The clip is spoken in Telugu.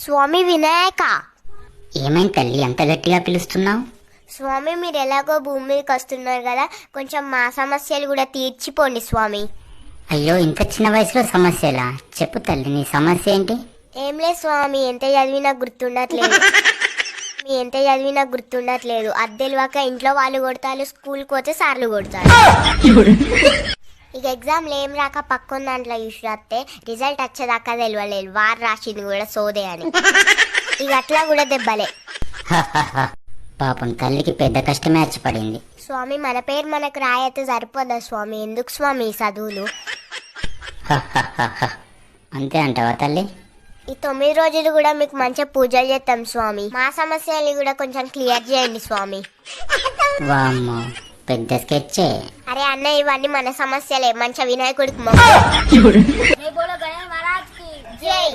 స్వామి వినాయక. ఏమైంది తల్లి అంత గట్టిగా పిలుస్తున్నావు? స్వామి మీరు ఎలాగో భూమి మీదకి వస్తున్నారు కదా, కొంచెం మా సమస్యలు కూడా తీర్చిపోండి స్వామి. అయ్యో ఇంత చిన్న వయసులో సమస్యలా? చెప్పు తల్లి, నీ సమస్య ఏంటి? ఏం లేదు స్వామి, ఎంత చదివినా గుర్తుండట్లేదు. అద్దెలువాక ఇంట్లో వాళ్ళు కొడతారు, స్కూల్కి పోతే సార్లు కొడతారు. ఇక ఎగ్జామ్లు ఏం రాక పక్కన దాంట్లో చూసి రాస్తే రిజల్ట్ వచ్చేదాకా తెలియలేదు, వారు రాసింది కూడా సోదే అని. ఇక అట్లా కూడా దెబ్బలే. పాపం తల్లికి పెద్ద కష్టమే వచ్చి పడింది. స్వామి మన పేరు మనకు రాయతే సరిపోదా స్వామి, ఎందుకు స్వామి ఈ చదువులు? అంతే అంటావా తల్లి? ఈ 9 రోజులు కూడా మీకు మంచిగా పూజలు చేస్తాం స్వామి. మా సమస్యలు కూడా కొంచెం క్లియర్ చేయండి స్వామి. వామ్మో పెద్ద స్కెచ్చే. అరే అన్న, ఇవన్నీ మన సమస్యలే, మంచిగా వినాయకుడికి మొక్కు. జై.